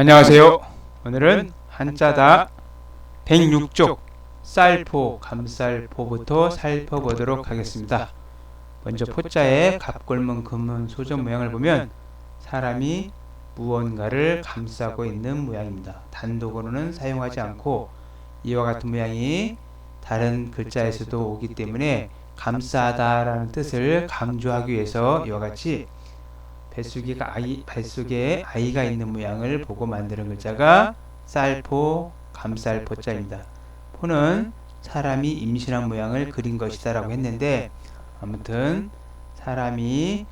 안녕하세요. 오늘은 한자다 106쪽 쌀포, 감쌀포부터 살펴보도록 하겠습니다. 먼저 포자의 갑골문 금문 소전 모양을 보면 사람이 무언가를 감싸고 있는 모양입니다. 단독으로는 사용하지 않고 이와 같은 모양이 다른 글자에서도 오기 때문에 감싸다라는 뜻을 강조하기 위해서 이와 같이 뱃속에 아이가 있는 모양을 보고 만드는 글자가 쌀포, 감쌀포자입니다. 포는 사람이 임신한 모양을 그린 것이다 라고 했는데, 아무튼 사람이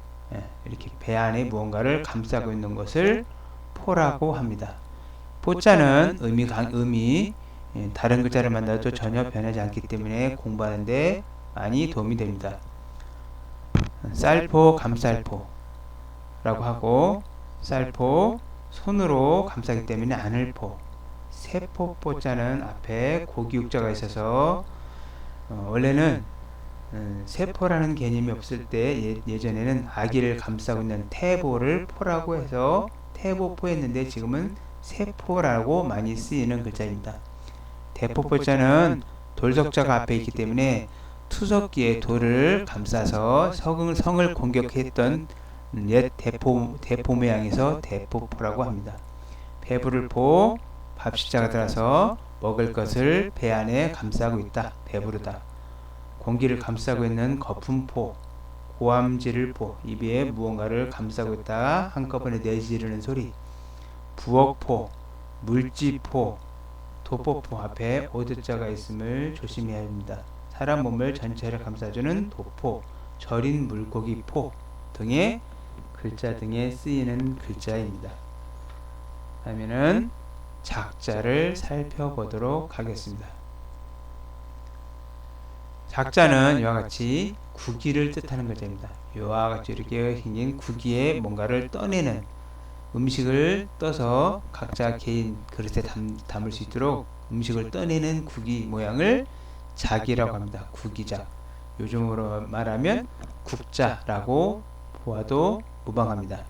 이렇게 배 안에 무언가를 감싸고 있는 것을 포라고 합니다. 포자는 음이 다른 글자를 만나도 전혀 변하지 않기 때문에 공부하는데 많이 도움이 됩니다. 쌀포, 감쌀포 라고 하고, 쌀포, 손으로 감싸기 때문에 아늘포, 세포포자는 앞에 고기육자가 있어서 원래는 세포라는 개념이 없을 때 예전에는 아기를 감싸고 있는 태보를 포라고 해서 태보포 했는데, 지금은 세포라고 많이 쓰이는 글자입니다. 대포포자는 돌석자가 앞에 있기 때문에 투석기에 돌을 감싸서 성을 공격했던 옛 대포 모양에서 대포포라고 합니다. 배부를 포, 밥식자가 들어서 먹을 것을 배 안에 감싸고 있다. 배부르다. 공기를 감싸고 있는 거품포, 고함지를 포, 입에 무언가를 감싸고 있다 한꺼번에 내지르는 소리. 부엌포, 물지포, 도포포 앞에 오드자가 있음을 조심해야 합니다. 사람 몸을 전체를 감싸주는 도포, 절인 물고기 포 등의 글자 등에 쓰이는 글자입니다. 다음에는 작자를 살펴보도록 하겠습니다. 작자는 이와 같이 구기를 뜻하는 글자입니다. 이와 같이 이렇게 생긴 구기에 뭔가를 떠내는, 음식을 떠서 각자 개인 그릇에 담을 수 있도록 음식을 떠내는 구기 모양을 작이라고 합니다. 구기작. 요즘으로 말하면 국자라고 보아도 무방합니다.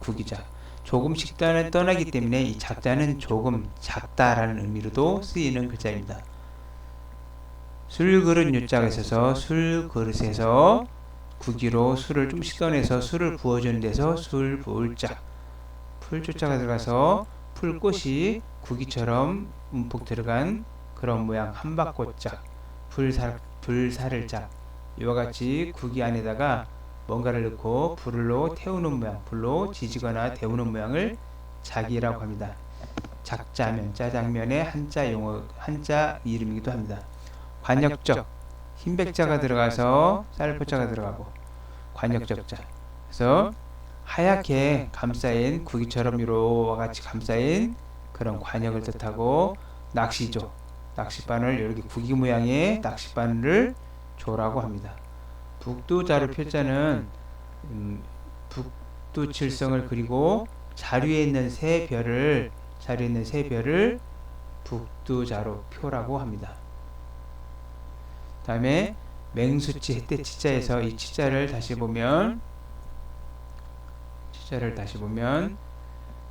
구기작. 조금씩 떠나기 때문에 이 작자는 조금 작다라는 의미로도 쓰이는 글자입니다. 술그릇 유자가 있어서 술그릇에서 구기로 술을 좀씩 떠내서 술을 부어주는 데서 술 부을자. 풀조자가 들어가서 풀꽃이 구기처럼 움푹 들어간 그런 모양 한박꽃자. 불사를 자. 이와 같이 구기 안에다가 뭔가를 넣고 불로 태우는 모양, 불로 지지거나 데우는 모양을 작이라고 합니다. 작자면, 짜장면의 한자 이름이기도 합니다. 관역적, 흰백자가 들어가서 쌀포자가 들어가고, 관역적자. 그래서 하얗게 감싸인, 구기처럼 이와 같이 감싸인 그런 관역을 뜻하고, 낚시조, 낚싯바늘, 이렇게 구기 모양의 낚싯바늘을 조라고 합니다. 북두자루 표자는 북두칠성을 그리고 자류에 있는 세 별을 북두자루 표라고 합니다. 다음에 맹수치 해태 치자에서 이 치자를 다시 보면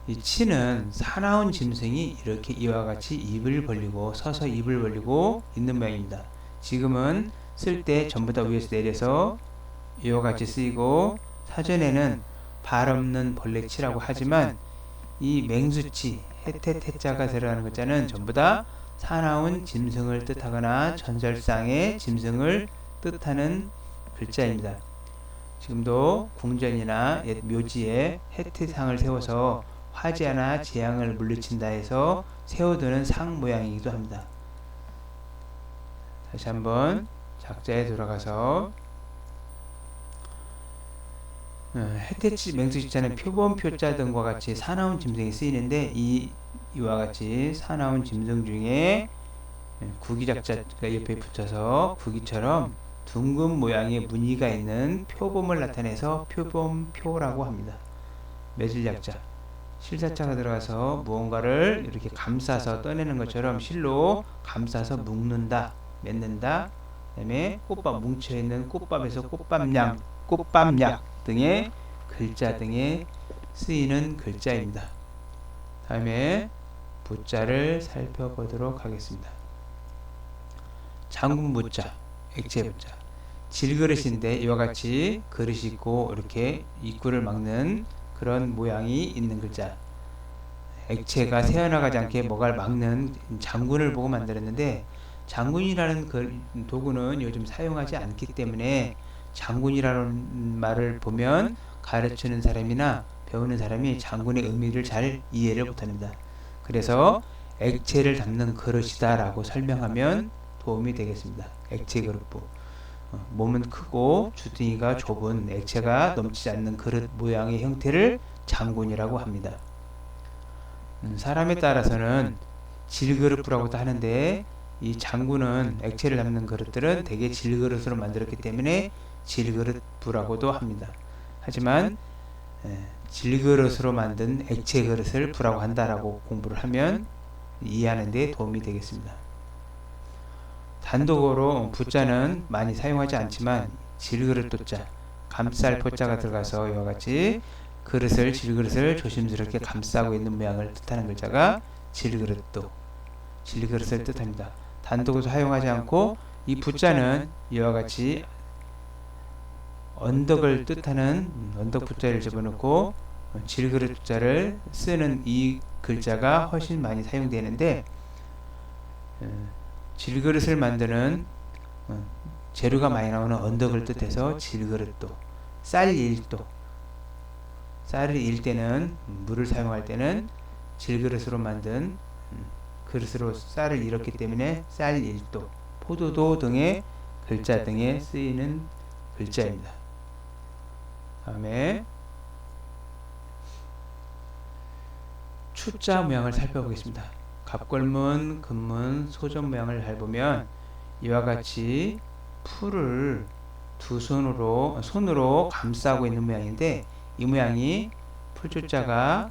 이 치는 사나운 짐승이 이렇게 이와 같이 입을 벌리고 서서 입을 벌리고 있는 모양입니다. 지금은 쓸 때 전부 다 위에서 내려서 이와 같이 쓰이고, 사전에는 발 없는 벌레치라고 하지만 이 맹수치, 해태태자가 들어가는 글자는 전부 다 사나운 짐승을 뜻하거나 전설상의 짐승을 뜻하는 글자입니다. 지금도 궁전이나 옛 묘지에 해태상을 세워서 화재나 재앙을 물리친다 해서 세워두는 상 모양이기도 합니다. 다시 한번 작자에 돌아가서 해태치 맹수치자는 표본표자 등과 같이 사나운 짐승이 쓰이는데, 이와 같이 사나운 짐승 중에 구기작자가 옆에 붙여서 구기처럼 둥근 모양의 무늬가 있는 표범을 나타내서 표범표라고 합니다. 매질작자, 실사자가 들어가서 무언가를 이렇게 감싸서 떠내는 것처럼 실로 감싸서 묶는다, 맺는다. 그 다음에 꽃밥, 뭉쳐있는 꽃밥에서 꽃밥약 등의 글자 등에 쓰이는 글자입니다. 다음에 부자를 살펴보도록 하겠습니다. 장군 부자, 액체 부자. 질그릇인데 이와 같이 그릇이 있고 이렇게 입구를 막는 그런 모양이 있는 글자. 액체가 새어나가지 않게 뭐가 막는 장군을 보고 만들었는데, 장군이라는 그 도구는 요즘 사용하지 않기 때문에 장군이라는 말을 보면 가르치는 사람이나 배우는 사람이 장군의 의미를 잘 이해를 못합니다. 그래서 액체를 담는 그릇이다 라고 설명하면 도움이 되겠습니다. 액체 그릇부. 몸은 크고 주둥이가 좁은 액체가 넘치지 않는 그릇 모양의 형태를 장군이라고 합니다. 사람에 따라서는 질그릇부라고도 하는데, 이 장군은 액체를 담는 그릇들은 대개 질그릇으로 만들었기 때문에 질그릇부라고도 합니다. 하지만 질그릇으로 만든 액체 그릇을 부라고 한다라고 공부를 하면 이해하는 데 도움이 되겠습니다. 단독으로 부자는 많이 사용하지 않지만 질그릇 도자, 감쌀 포자가 들어가서 이와 같이 질그릇을 조심스럽게 감싸고 있는 모양을 뜻하는 글자가 질그릇도, 질그릇을 뜻합니다. 단독으로 사용하지 않고 이 부자는 이와 같이 언덕을 뜻하는 언덕 부자를 집어넣고 질그릇 부자를 쓰는 이 글자가 훨씬 많이 사용되는데, 질그릇을 만드는 재료가 많이 나오는 언덕을 뜻해서 질그릇도, 쌀 일도, 쌀을 일 때는 물을 사용할 때는 질그릇으로 만든 그릇으로 쌀을 일었기 때문에 쌀 일도, 포도도 등의 글자 등에 쓰이는 글자입니다. 다음에 추자 모양을 살펴보겠습니다. 갑골문, 금문, 소전 모양을 잘 보면 이와 같이 풀을 두 손으로 감싸고 있는 모양인데, 이 모양이 풀조자가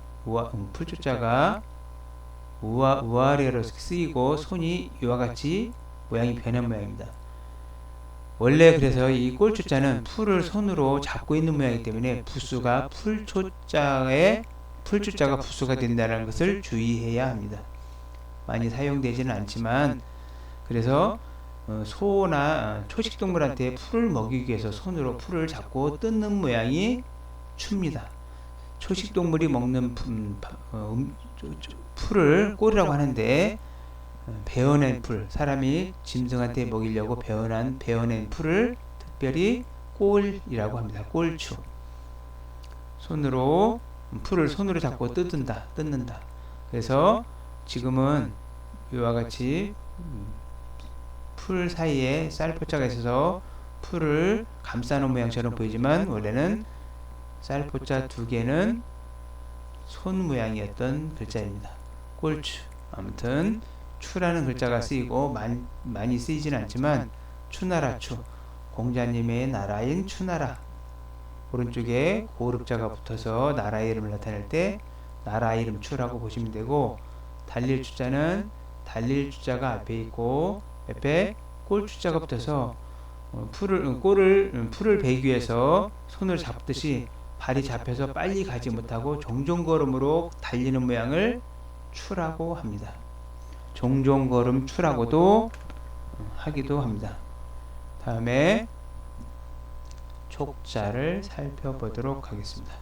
우아래로 쓰이고 손이 이와 같이 모양이 변한 모양입니다. 원래 그래서 이 꼴조자는 풀을 손으로 잡고 있는 모양이기 때문에 부수가 풀조자가 부수가 된다는 것을 주의해야 합니다. 많이 사용되지는 않지만, 그래서 소나 초식동물한테 풀을 먹이기 위해서 손으로 풀을 잡고 뜯는 모양이 추입니다. 초식동물이 먹는 풀을 꼴이라고 하는데, 베어낸 풀, 사람이 짐승한테 먹이려고 베어낸 풀을 특별히 꼴이라고 합니다. 꼴추. 풀을 손으로 잡고 뜯는다. 그래서 지금은 이와 같이 풀 사이에 쌀포자가 있어서 풀을 감싸놓은 모양처럼 보이지만, 원래는 쌀포자 두 개는 손 모양이었던 글자입니다. 꼴추. 아무튼 추라는 글자가 쓰이고 많이 쓰이진 않지만, 추나라 추, 공자님의 나라인 추나라, 오른쪽에 고르자가 붙어서 나라의 이름을 나타낼 때 나라 이름 추라고 보시면 되고, 달릴 추자는 달릴 추자가 앞에 있고 옆에 꼴 추자가 붙어서 풀을 베기 위해서 손을 잡듯이 발이 잡혀서 빨리 가지 못하고 종종걸음으로 달리는 모양을 추라고 합니다. 종종걸음 추라고도 하기도 합니다. 다음에 촉자를 살펴보도록 하겠습니다.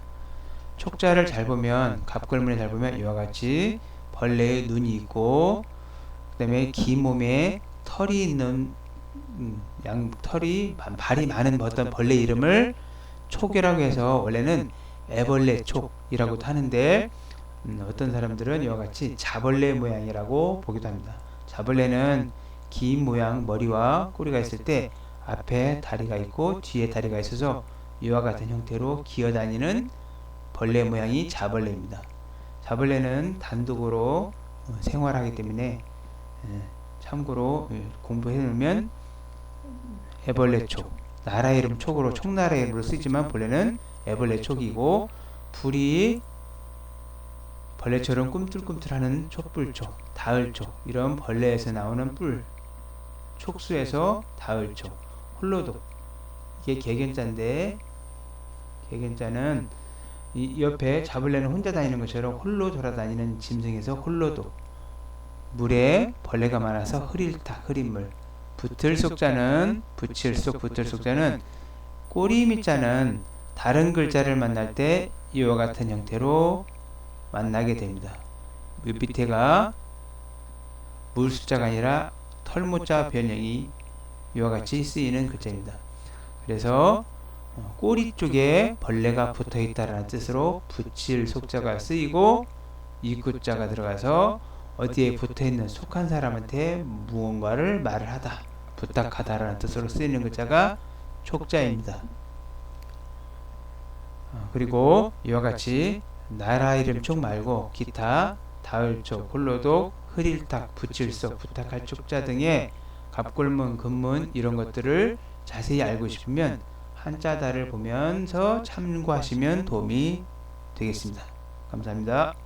촉자를 잘 보면, 갑골문에 잘 보면 이와 같이 벌레의 눈이 있고, 그 다음에 긴 몸에 털이 있는 발이 많은 어떤 벌레 이름을 촉이라고 해서 원래는 애벌레 촉이라고도 하는데, 어떤 사람들은 이와 같이 자벌레 모양이라고 보기도 합니다. 자벌레는 긴 모양 머리와 꼬리가 있을 때 앞에 다리가 있고 뒤에 다리가 있어서 이와 같은 형태로 기어다니는 벌레 모양이 자벌레입니다. 자벌레는 단독으로 생활하기 때문에 참고로 공부해 놓으면 애벌레 촉, 나라 이름 촉으로 촉나라 이름으로 쓰지만 본래는 애벌레 촉이고, 불이 벌레처럼 꿈틀꿈틀하는 촉불촉, 다을촉, 이런 벌레에서 나오는 뿔, 촉수에서 다을촉, 홀로독, 이게 개견자인데, 개견자는 이 옆에 잡으려는 혼자 다니는 것처럼 홀로 돌아다니는 짐승에서 홀로독. 물에 벌레가 많아서 흐릴탁 흐린물. 붙을 속자는 붙일 속 붙을 속자는 꼬리 밑자는 다른 글자를 만날 때 이와 같은 형태로 만나게 됩니다. 밑에가 물숫자가 아니라 털모자 변형이 이와 같이 쓰이는 글자입니다. 그래서 꼬리 쪽에 벌레가 붙어 있다라는 뜻으로 붙일 속자가 쓰이고 이구자가 들어가서 어디에 붙어 있는 속한 사람한테 무언가를 말을 하다, 부탁하다라는 뜻으로 쓰이는 글자가 촉자입니다. 그리고 이와 같이 나라 이름 촉 말고 기타, 다을촉, 홀로독, 흐릴탁, 붙일속, 부탁할 촉자 등의 갑골문, 근문 이런 것들을 자세히 알고 싶으면 한자다를 보면서 참고하시면 도움이 되겠습니다. 감사합니다.